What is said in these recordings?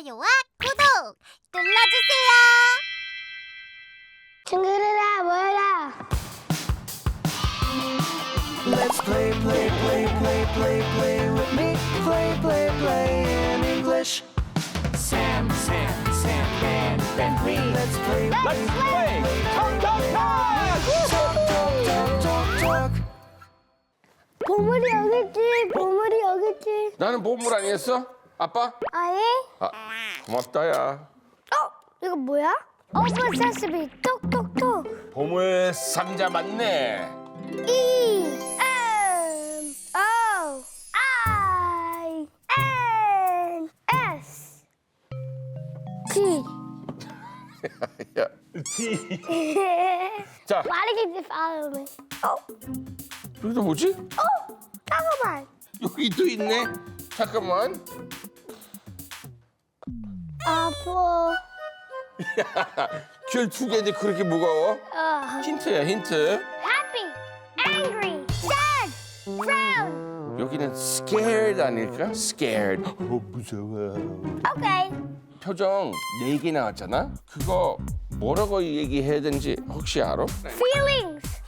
좋아요와 구독 눌러주세요. 친구들아 모여라. Let's play with me. Play in English. Sam, Ben, Let's play. Talk. 보물이 여기 있지. 나는 보물 아니었어? 아빠? 아예? 아, 고맙다 야. 이거 뭐야? 오픈 세스비 톡톡톡. 보물 상자 맞네. E M O I N S T. 야, 자, Why did you follow me? 여기도 뭐지? 잠깐만. 여기도 있네. 잠깐만. 아프. 귤 두 개인데 그렇게 무거워? 힌트야, 힌트. Happy, angry, sad, frown. 여기는 scared 아닐까? scared. 무서워. Okay. 표정 4개 나왔잖아? 그거 뭐라고 얘기해야 되는지 혹시 알아? Feelings.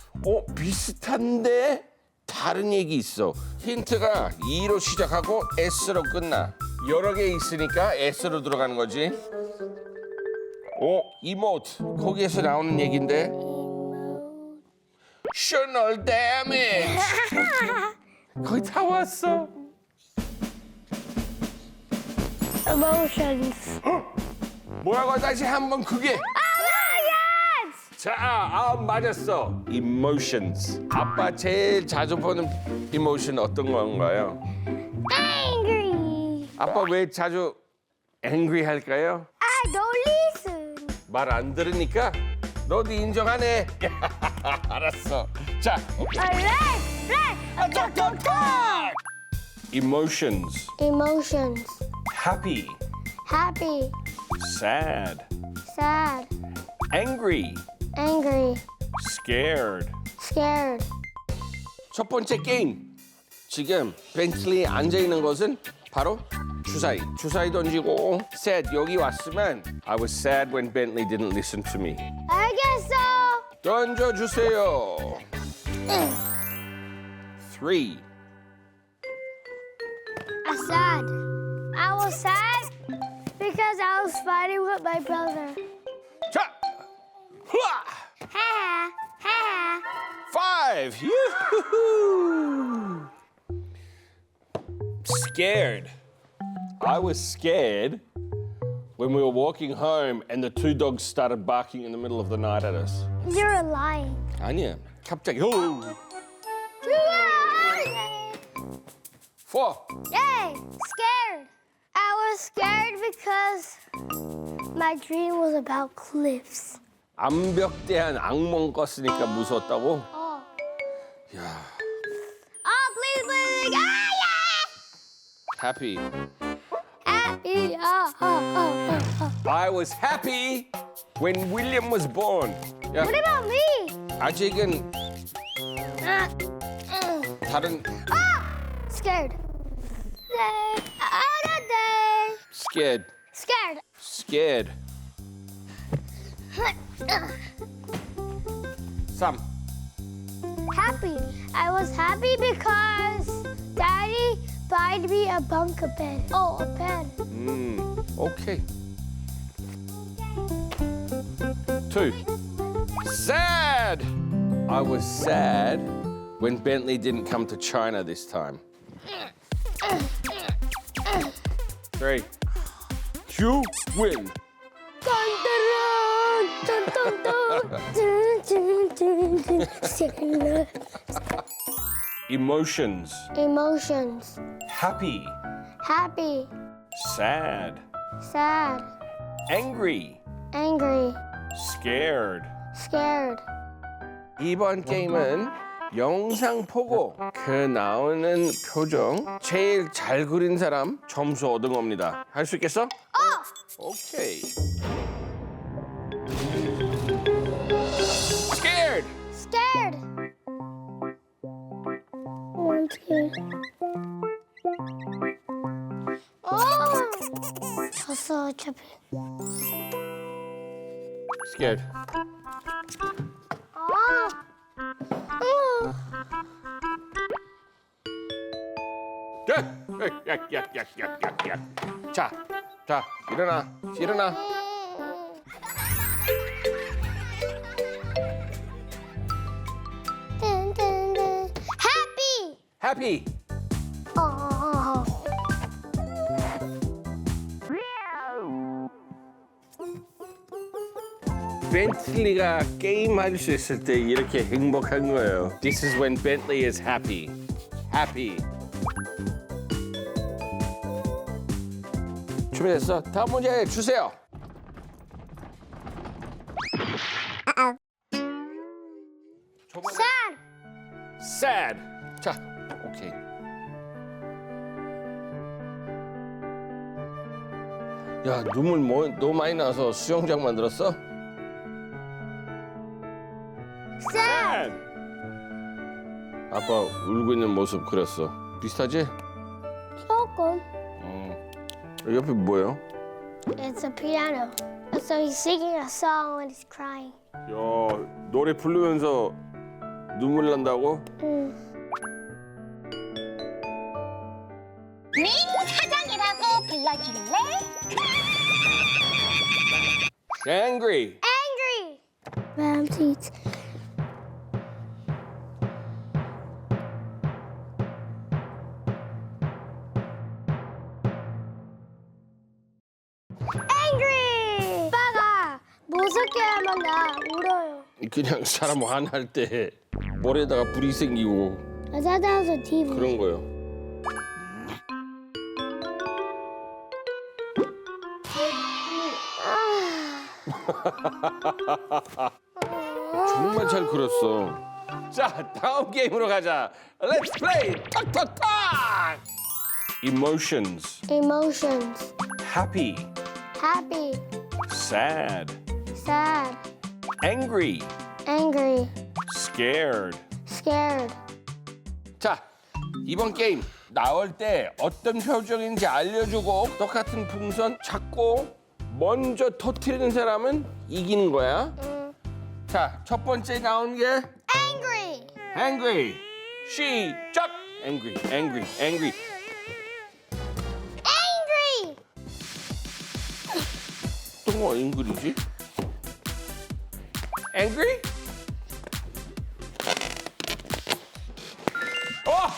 비슷한데 다른 얘기 있어. 힌트가 E로 시작하고 S로 끝나. 여러 개 있으니까 S로 들어가는 거지. emote. 거기에서 나오는 얘긴데. Emotional damage. 거의 다 왔어. Emotions. 뭐라고 다시 한번 그게. Emotions. 자, 맞았어. Emotions. 아빠 제일 자주 보는 emotion 어떤 건가요? Angry. 아빠 왜 자주 angry 할까요? I don't listen. 말 안 들으니까 너도 인정하네. 알았어. 자, Red. emotions. Emotions. Happy, Happy, sad, sad, angry, angry, scared. scared. 첫 번째 게임. 지금 벤틀리 앉아 있는 것은 바로 주사위. 주사위 던지고 sad 여기 왔으면 I was sad when Bentley didn't listen to me. 알겠어. 던져 주세요. 3. I was sad because I was fighting with my brother. 자, 후아. Ha ha. 5. Yoo-hoo-hoo. Scared. I was scared when we were walking home and the two dogs started barking in the middle of the night at us. You're lying. 아니야. 갑자기. 4. Yay! Scared. I was scared because my dream was about cliffs. 암벽대한 악몽 꿨으니까 무서웠다고? 야, Oh, please. happy. Happy. I was happy when William was born. 야, What about me? 아직은 다른 Scared. Other day. scared. Scared. Scared. 3. Happy. I was happy because Daddy bought me a bunker bed. Oh, a pen. Okay. 2. Sad. I was sad when Bentley didn't come to China this time. 3. You win. Emotions. Emotions. Happy. Happy. Sad. Sad. Angry. Angry. Scared. Scared. 이번 게임은 영상 보고 그 나오는 표정 제일 잘 그린 사람 점수 얻은 겁니다. 할 수 있겠어? 오케이. Scared. Scared. Oh, I'm scared. Oh. 졌어 어차피. Scared. 야. 자, 일어나. Happy. Happy. 벤틀리가 게임할 수 있을 때 이렇게 행복한 거예요. This is when Bentley is happy. Happy. 준비됐어? 다음 문제 주세요. Sad. Sad. 자, 오케이. 야, 눈물 너무 많이 나서 수영장 만들었어? Sad. 아빠 울고 있는 모습 그렸어. 비슷하지? 조금. 옆에 뭐예요? It's a piano. So he's singing a song when he's crying. 야, 노래 부르면서 눈물 난다고? 민 사장이라고 불러줄래? Angry. Angry. Lamb teeth. Angry. 아빠가 무섭게 하면 나 울어요. 그냥 사람 화날 때 머리에다가 불이 생기고 찾아서 TV. 그런 거요. 정말 잘 그렸어. 자, 다음 게임으로 가자. Let's play 톡톡톡. Emotions. Emotions. Happy. Happy. Sad. Sad. Angry. Angry. Scared. Scared. 자, 이번 게임 나올 때 어떤 표정인지 알려주고 똑같은 풍선 찾고 먼저 터트리는 사람은 이기는 거야. 자, 첫 번째 나온 게 Angry. angry. 시작. angry. Angry. 어떤 거 angry지? angry? Yeah.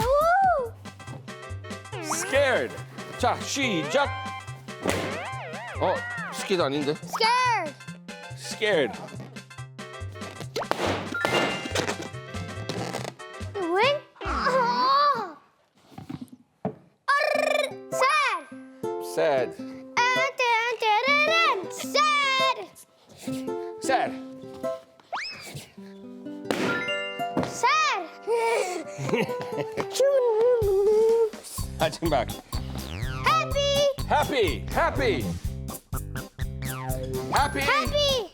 Woo. scared. 자, 시작. scared 아닌데? Scared. scared. You win? Sad. sad. Sad. sad. Sad. 마지막. Happy. happy. happy. happy. Happy.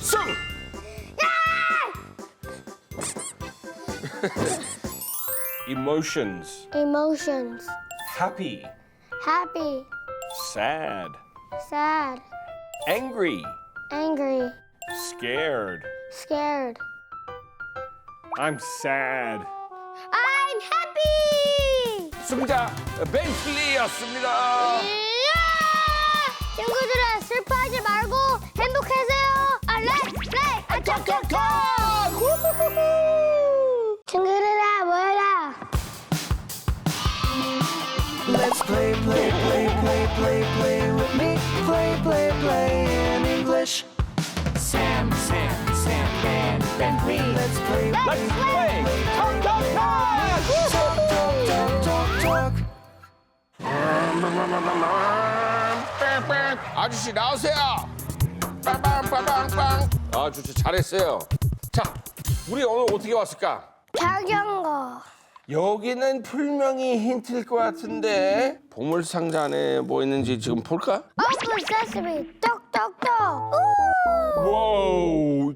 승! Emotions. Emotions. Happy. Happy. Sad. Sad. Angry. Angry. Scared. Scared. I'm sad. I'm happy. 승자 벤틀리였습니다. 친구들아 슬퍼하지 말고 행복하세요. Let's play. 톡톡톡! 친구들아 모여라. Let's play with me. Play in English. Sam, and Bentley. Let's play. 톡톡톡! Talk. 아저씨 나오세요. 빵빵빵빵빵. 아주 잘했어요. 자, 우리 오늘 어떻게 왔을까? 자전거. 여기는 분명히 힌트일 것 같은데 보물 상자 안에 뭐 있는지 지금 볼까? Open sesame. 똑똑똑. 우! 와우.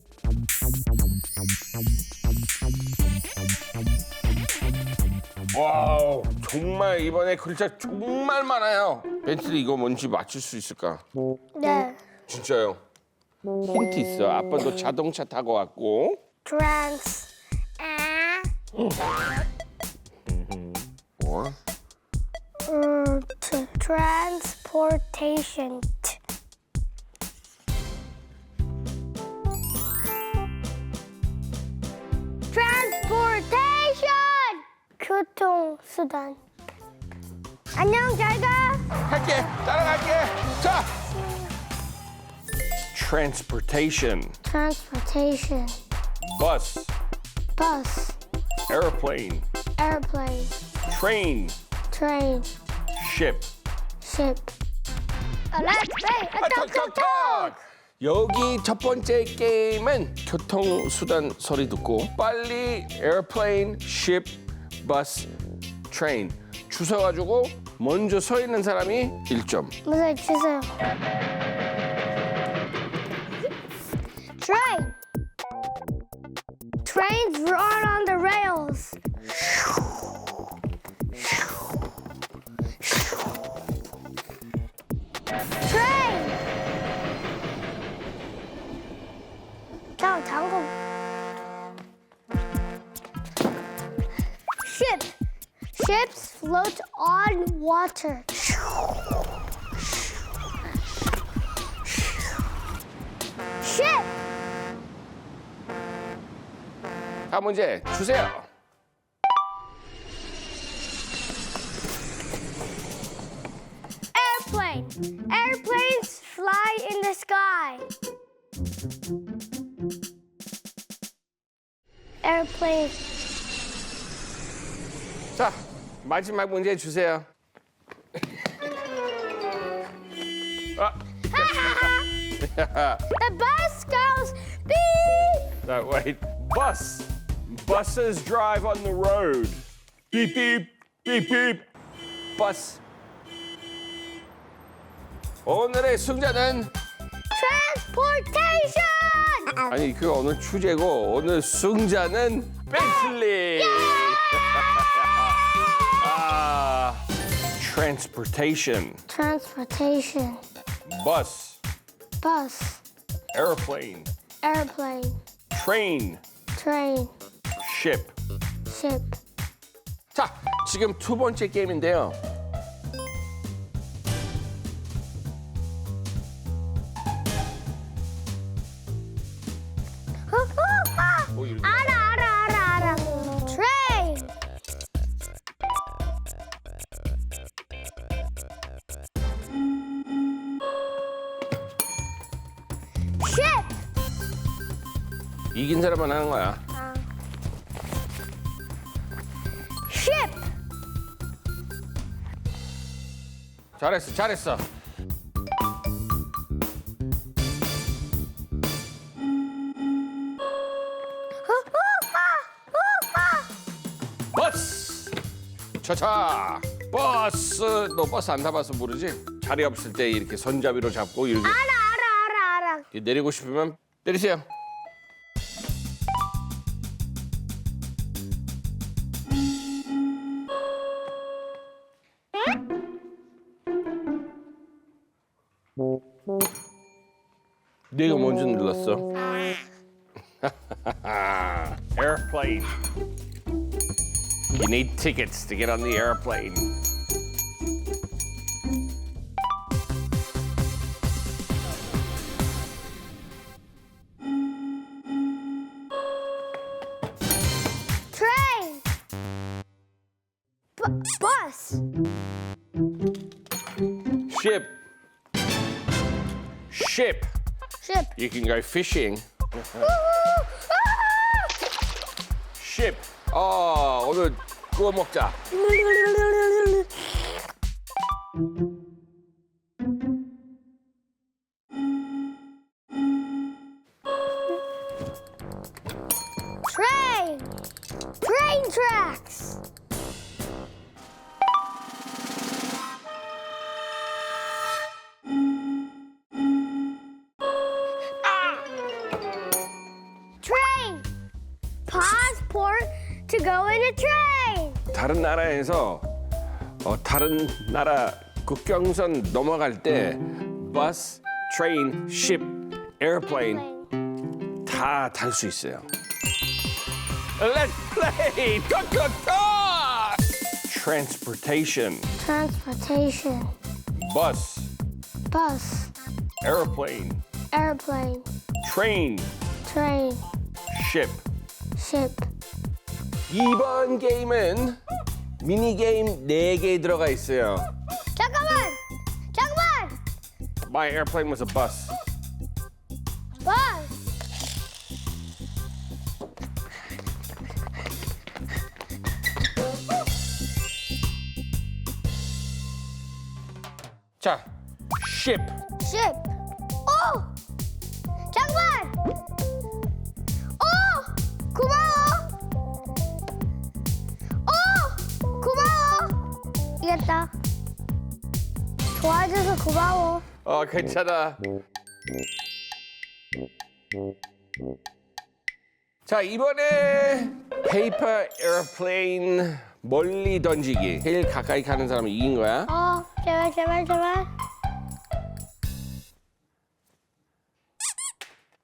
와우, 정말 이번에 글자 정말 많아요. 벤틀리 이거 뭔지 맞출 수 있을까? 네. 진짜요? 힌트 있어. 아빠도 자동차 타고 왔고. Trans. 뭐? Transportation. Transportation. 교통수단. 안녕, 잘 가. 할게. 따라갈게. 자. Transportation. Transportation. Bus. Bus. Airplane. Airplane. Train. Train. Ship. Ship. Let's play. 톡톡톡! 여기 첫 번째 게임은 교통수단 소리 듣고 빨리 에어플레인, ship, bus, train 주워가지고 먼저 서 있는 사람이 1점. 무슨 주세요. Train. Trains run on the rails. Train. 자, 당근. Ship. Ships float on water. Ship. 다음 문제 주세요. Airplane. Airplanes fly in the sky. Airplane. 자, 마지막 문제 주세요. 아. The bus goes beep. No, wait. Bus. Buses drive on the road. Beep, beep, beep, beep. Bus. 오늘의 승자는 Transportation. 아니 그 오늘 주제고 오늘 승자는 벤틀리. 아, transportation, Transportation. bus, Bus. airplane, Airplane. train, Train. ship. Ship. 자, 지금 두 번째 게임인데요. 알아. Train. Ship. 이긴 사람만 하는 거야. Ship. 잘했어, 잘했어. 버스. 차차. 버스. 너 버스 안 타봐서 모르지? 자리 없을 때 이렇게 손잡이로 잡고 이렇게 알아. 내리고 싶으면 내리세요. 내가 먼저 눌렀어. Airplane. You need tickets to get on the airplane. Train. Bus. Ship. Ship. Ship. You can go fishing. Ship. 오늘 구워 먹자. Train. Train tracks. Airplane. 다른 나라에서 다른 나라 국경선 넘어갈 때 버스, 트레인, ship, airplane 다 탈 수 있어요. Let's play! 톡톡톡! Transportation, Transportation. bus, Bus. airplane, Airplane. train, Train. ship. Ship. 이번 게임은 미니 게임 4개 들어가 있어요. 잠깐만. My airplane was a bus. Bus. 자, ship. Ship. 오! 잠깐만. 오! 고마워. 오! 고마워. 이겼다. 도와줘서 고마워. 괜찮아. 자, 이번에 페이퍼 에어플레인 멀리 던지기. 제일 가까이 가는 사람이 이긴 거야. 제발.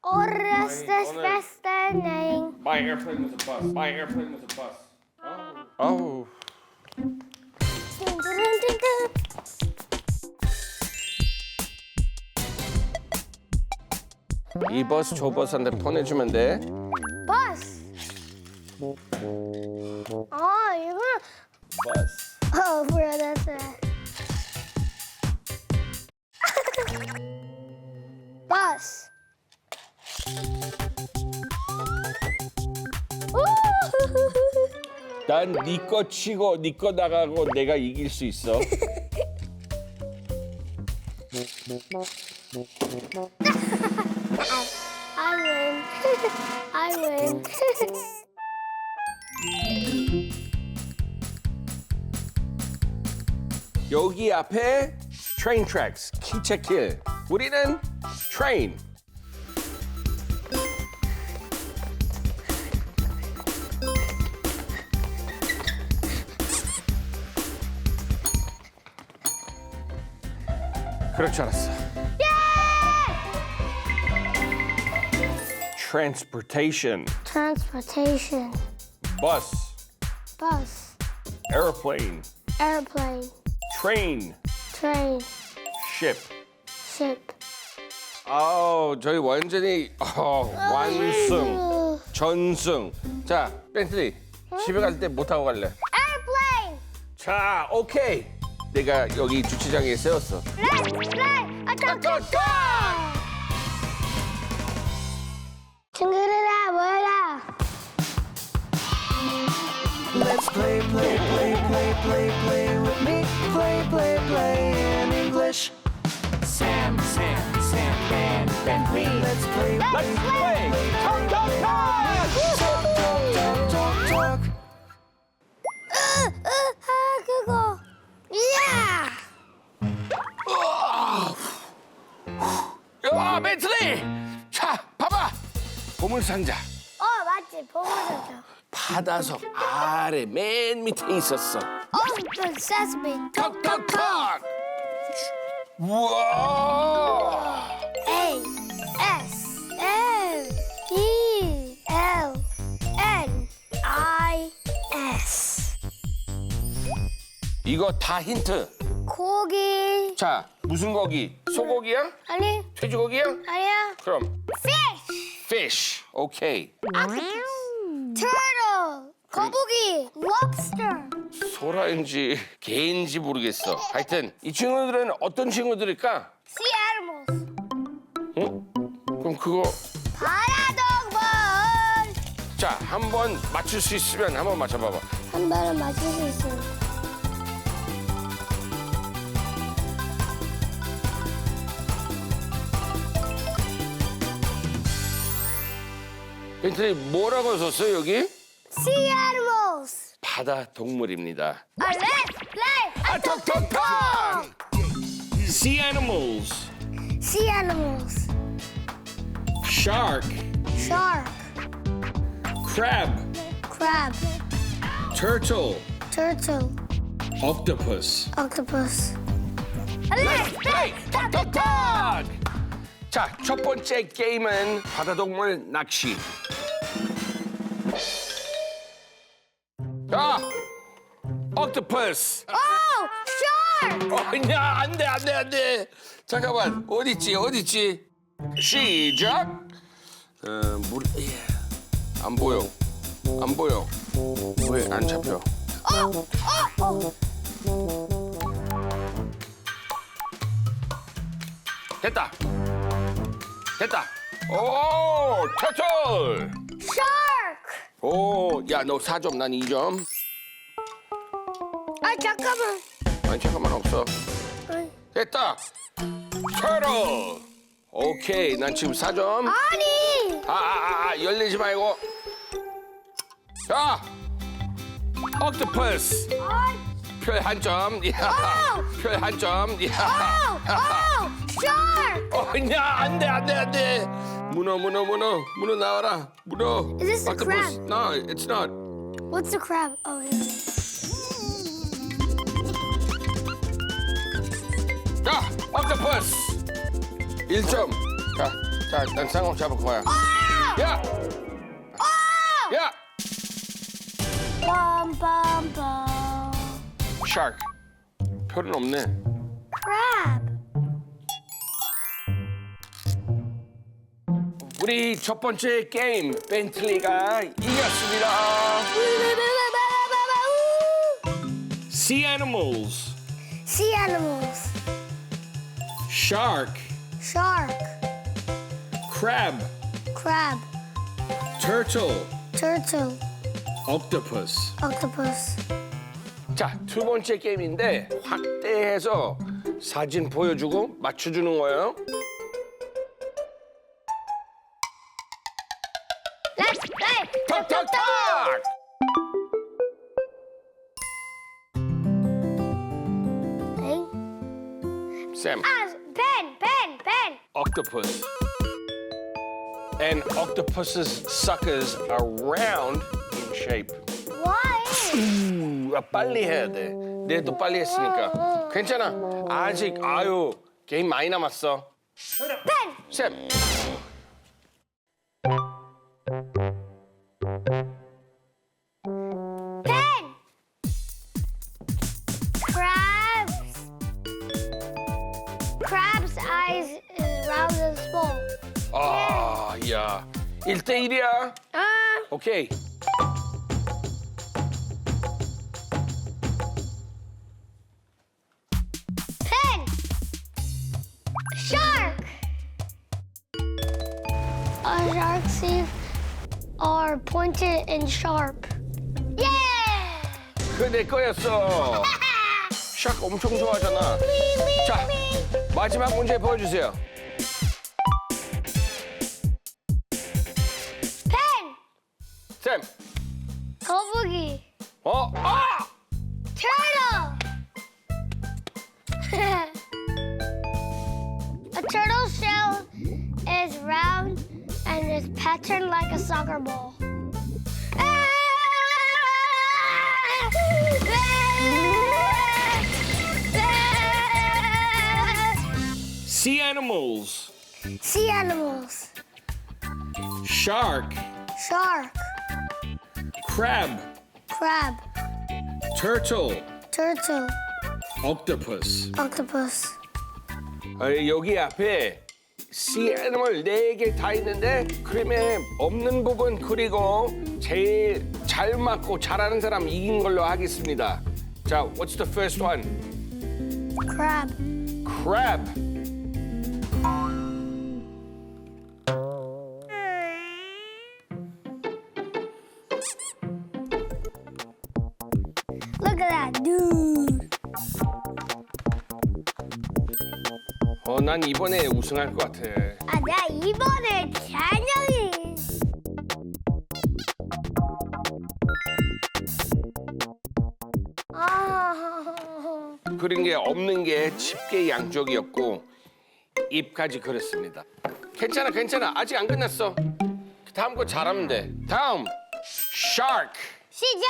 오르스 스페스테닝. My airplane was a bus. My airplane was a bus. Oh. 이 버스 저 버스한테 보내주면 돼. 버스. 이거. 버스. 뭐야, that's it. 버스. 난 네 거 치고 네 거 나가고 내가 이길 수 있어. I win. I win. 여기 앞에 train tracks, 기차길. 우리는 train. 그럴 줄 알았어. Transportation, Transportation. bus, Bus. airplane, Airplane. train, Train. ship. Ship. 저희 완전히 완승, 전승. 자, 벤틀리, 집에 갈 때 뭐 타고 갈래? Airplane. 자, 오케이. 내가 여기 주차장에 세웠어. Let's play. 친구들아, 모여라. Let's play with me. Play in English. Sam, Ben, Bentley. Let's play. Talk. 그거. 이야. 벤틀리! 자, 봐봐. 보물상자. 맞지. 보물상자. 바다석 아래 맨 밑에 있었어. 그 세스미. 톡톡톡! 우와! A S M E L N I S. 이거 다 힌트. 고기. 자, 무슨 고기? 소고기야? 아니, 돼지고기야? 아니야. 그럼 Fish. fish. 오케이. Turtle. 거북이. Lobster. 소라인지 개인지 모르겠어. 하여튼 이 친구들은 어떤 친구들일까? Sea animals. 그럼 그거 바다동물. 자, 한번 맞출 수 있으면 한번 맞춰봐봐. 한 발은 맞출 수 있어. 벤틀리 뭐라고 썼어요 여기? Sea animals. 바다 동물입니다. Let's play. 톡톡톡! Sea animals, Sea animals. shark, Shark. crab, Crab. turtle, turtle, octopus. octopus. Let's play 톡톡톡! 자, 첫 번째 게임은 바다동물 낚시. 자, octopus. Oh, shark! 아니야, 안 돼. 잠깐만, 어딨지? 시작. 안 보여. 왜 안 잡혀? 됐다. 오, 터틀. Shark! 오, 야, 너 4점, 난 2점. 아, 잠깐만. 아니, 잠깐만, 없어. 아이. 됐다. 터틀. 오케이, 난 지금 4점. 아니! 열리지 말고. 자, octopus. 별 한 점. 별 한 점. Shark! 아니야, 안 돼. 문어 나와라. 문어. Is this a octopus. crab? No, it's not. What's the crab? Oh, yeah. 자, octopus. 1점. 자, 난 쌍어 잡을 거야. 야! 야! Bum, bum, bum. shark. 별은 없네. Crab. 우리 첫 번째 게임 벤틀리가 이겼습니다. Sea animals. Sea animals. Shark. Shark. Crab. Crab. Turtle. Turtle. Octopus. Octopus. 자, 두 번째 게임인데 확대해서 사진 보여주고 맞춰주는 거예요. Let's play. 톡톡톡! Hey. 쌤, Ben. octopus. And octopuses suckers are round in shape. Why? 빨리 해야 돼. 내도 빨리 했으니까. 괜찮아. 아직 게임 많이 남았어. Ben. 쌤. Ben. Crab's eyes is round and small. 야. 1대1이야. 오케이. Pen. Shark. Shark's teeth are pointed and sharp. Yeah! 그거 내 거였어. 샥 엄청 좋아하잖아. 자, 마지막 문제 보여주세요. Pen. 쌤. 거북이. Turtle. A turtle shell is round and is patterned like a soccer ball. Sea animals. Sea animals. Shark. Shark. Crab. Crab. Turtle. Turtle. Octopus. Octopus. 여기 앞에 sea animal 4개 다 있는데 그림에 없는 부분 그리고 제일 잘 맞고 잘하는 사람 이긴 걸로 하겠습니다. 자, what's the first one? Crab. Crab. Look at that, dude. 난 이번에 우승할 것 같아. 나 이번에 찬영이. 그린 게 없는 게 집게 양쪽이었고 입까지 그렸습니다. 괜찮아. 아직 안 끝났어. 다음 거 잘하면 돼. 다음, shark. 시작.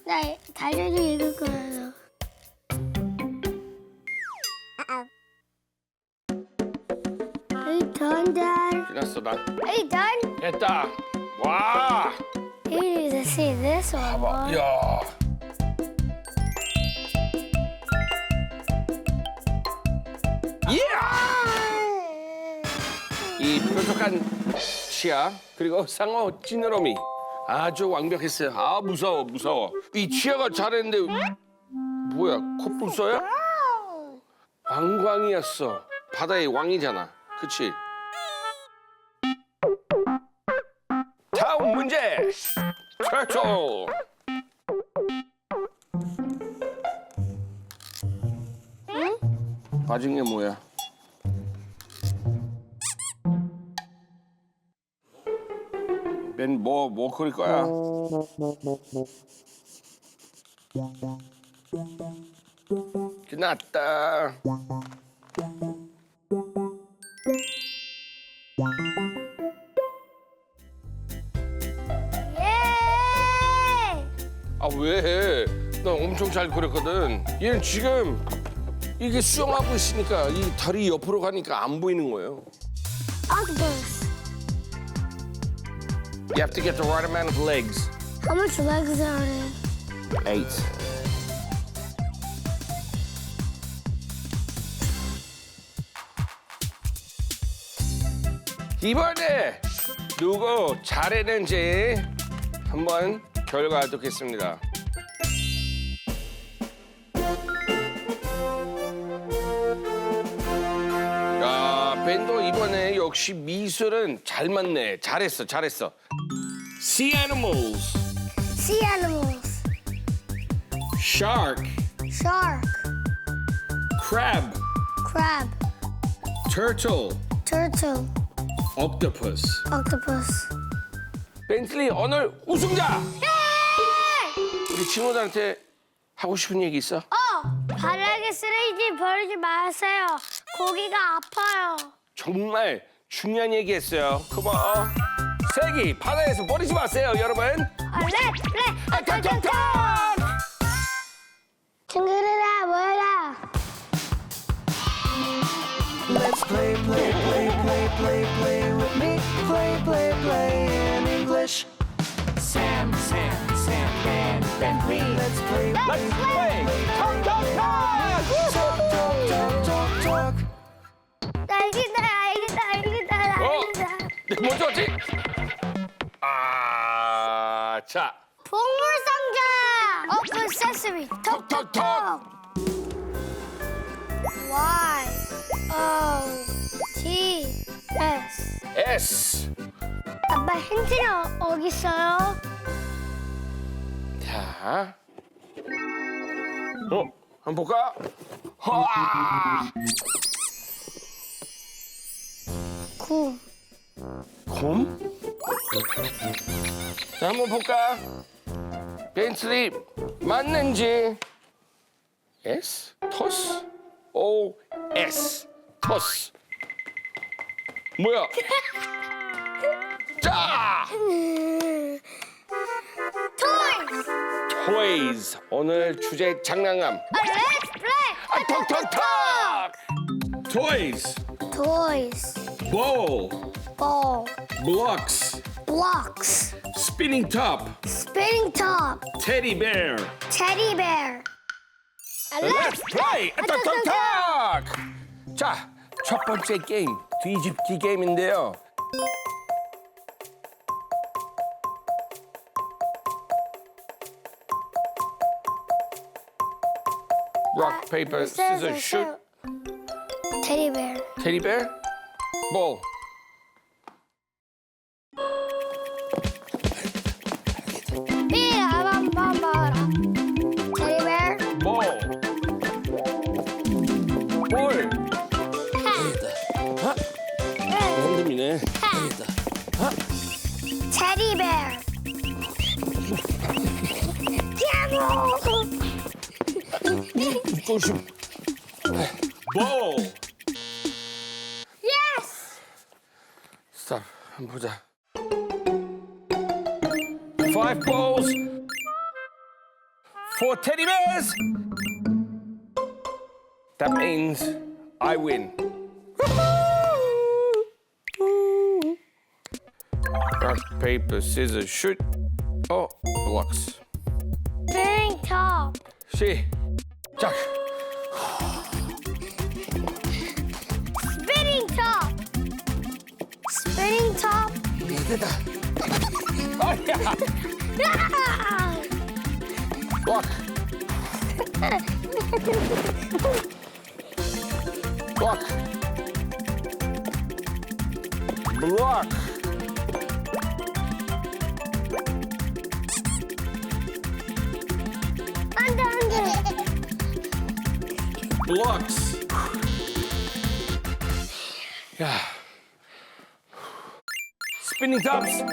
나 달려도 읽을 거야. Are you done, Dad? 끝났어 난. Are you done? 됐다. 와. You need to see this one. Mom. 야. 이 뾰족한 치아 그리고 상어 지느러미 아주 완벽했어요. 아 무서워 무서워. 이 치아가 잘했는데 뭐야 코뿔소야? 왕광이었어. 바다의 왕이잖아. 그치? 다음 문제. turtle. 빠진 게 뭐야? 맨 뭐 그릴 거야? 끝났다. 예! 아 왜? 나 엄청 잘 그렸거든. 얘는 지금 이게 수영하고 있으니까 이 다리 옆으로 가니까 안 보이는 거예요. Octopus. You have to get the right amount of legs. How much legs are there? 8. 이번에 누구 잘했는지 한번 결과 듣겠습니다. 야, 벤도 이번에 역시 미술은 잘 맞네. 잘했어. Sea animals, Sea animals. shark, Shark. crab, Crab. turtle, Turtle. octopus. Octopus. 벤틀리 오늘 우승자! 우리 친구들한테 하고 싶은 얘기 있어? 바닥에 쓰레기 버리지 마세요. 고기가 아파요. 정말 중요한 얘기 했어요. 고마워. 쓰레기 바다에서 버리지 마세요, 여러분. 톡톡톡! 친구들아, 모여라. Let's play, play, play, play, play, play with me. Play, play, play in English. Sam, and Bentley. Let's play, Let's play! 톡톡톡! talk, talk, talk. 알겠다. 먼저 왔지? 아, 자. 동물 상자. Open sesame. 톡톡톡! Y O T S. S. 아빠 힌트는 어디 있어요? 자. 한번 볼까? 와! 구. 곰? 자, 한번 볼까? 벤틀리 맞는지. S? 토스? O, S. 토스. 뭐야? 자! Toys. Toys. 오늘 주제 장난감. Let's play. 아, 톡톡톡! Toys. Toys. Ball. Ball. Blocks. Blocks. Spinning top. Spinning top. Teddy bear. Teddy bear. Let's play! 톡톡톡! 자, 첫 번째 게임, 뒤집기 게임인데요. Rock, paper, scissors, shoot. Teddy bear. Teddy bear? Ball. Teddy bear. Ball. 볼. 핸드미네. Teddy bear. 조심. Ball. Yes. Stop. 한번 보자. 5 balls. for teddy bears. That means I win. Rock, paper, scissors, shoot. Oh, blocks. Spinning top. 시작. Spinning top. Spinning top. 됐다. 아야. block. block. block. Under. blocks. 야. spinning tops.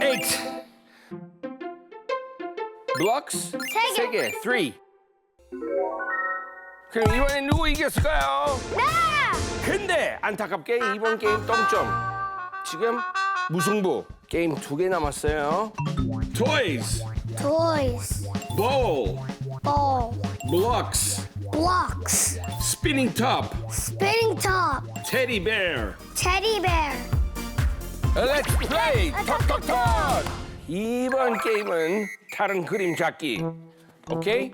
8. blocks. 세 개. 3. 그럼 이번엔 누구 이겼을까요? 나. 근데 안타깝게 이번 게임 동점. 지금 무승부. 게임 2개 남았어요. toys, Toys. ball, Ball. blocks, Blocks. spinning top, Spinning top. teddy bear. Teddy bear. Let's play 톡톡톡. 이번 게임은 다른 그림 잡기. 오케이?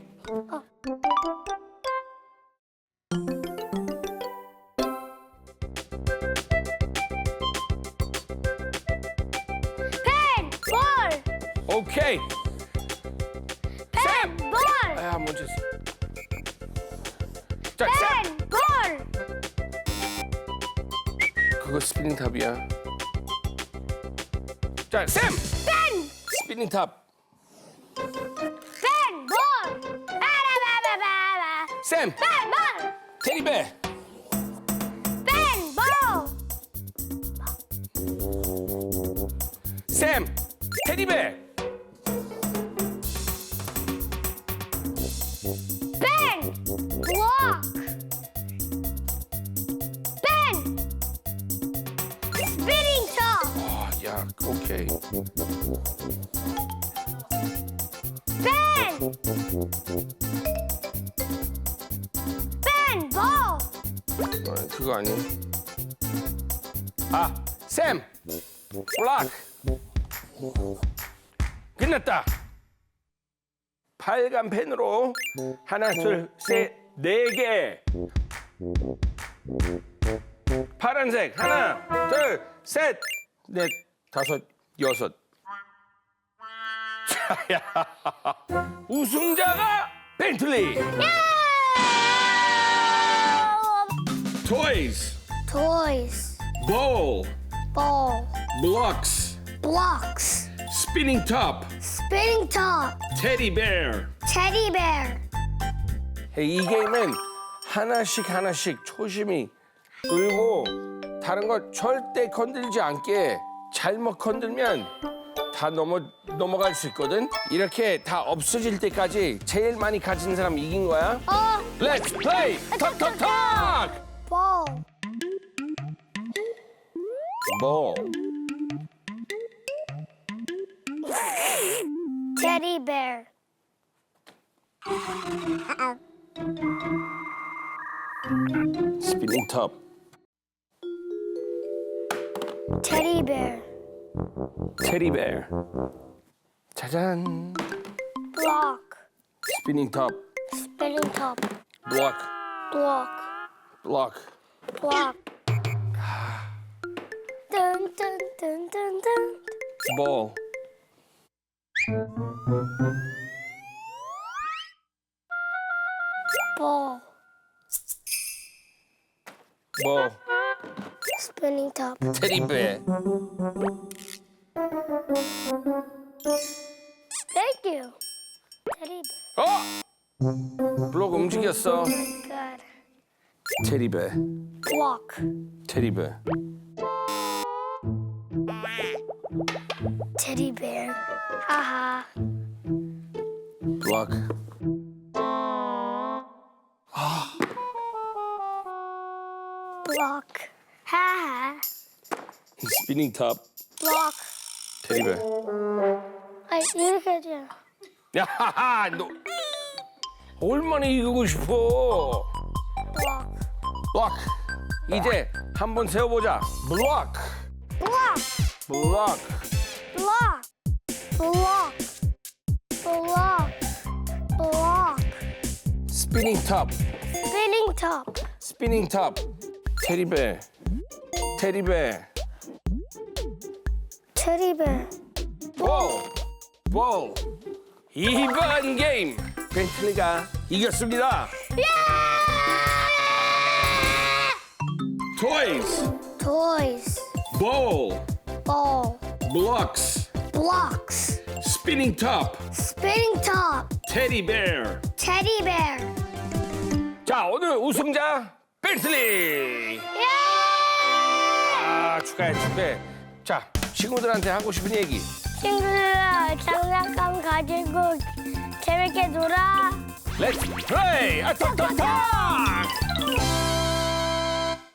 Pen. Ball. 오케이. Pen. Ball. 아, 먼저. 자, 쌤. Pen. Ball. 그거 스피닝 탑이야. 자, 쌤. Pen. 스피닝 탑. Pen. Ball. 아라바바바바. 쌤. Pen. Ball. 테디베. Pen. Ball. 쌤. 테디베. Pen. Block. Pen. Spinning top. 아, 야, 오케이. Pen. Pen. Ball. 그거 아니야. 아, 쌤. 블락. 끝났다. 빨간 펜으로 하나, 둘, 셋, 4개. 파란색 하나, 둘, 셋, 넷, 다섯, 여섯. 자야. 우승자가 벤틀리. toys, Toys. ball, Ball. blocks, Blocks. spinning top, Spinning top. teddy bear. Teddy bear. 이 게임은 하나씩 조심히 끌고 다른 거 절대 건들지 않게 잘못 건들면 다 넘어갈 수 있거든. 이렇게 다 없어질 때까지 제일 많이 가진 사람 이긴 거야. Let's play 톡톡톡. Ball. 뭐? Teddy bear. spinning top, Teddy bear. teddy bear. 짜잔. Block. spinning top, Spinning top. block, Block. block. Block. Dun dun dun dun dun. ball, Ball. ball, Spinning top. teddy bear. Thank you. Teddy bear. 블록 움직였어. Good. teddy bear, Block. teddy bear. Teddy bear. Haha. block. Block. Haha. spinning top, Block. teddy bear. Ay, 이렇게 하자. 야하하, 너 얼마나 이기고 싶어? block, 블록. 이제 한번 세워보자. 블록. block, 블록. block, block, block, block. 스피닝 탑. Spinning top, 스피닝 탑. 테디베어. 테디베어. teddy bear. 볼. 볼. 2번 게임. 벤틀리가 이겼습니다. 토이스. Toys, 볼. ball, 블록스. blocks, 스피닝 탑. spinning top, 테디베어. teddy bear. 자, 오늘 우승자 벤틀리. 아, 축하해. 자, 친구들한테 하고 싶은 얘기. 친구들아, 장난감 가지고 재밌게 놀아. Let's play! 아, 톡톡톡!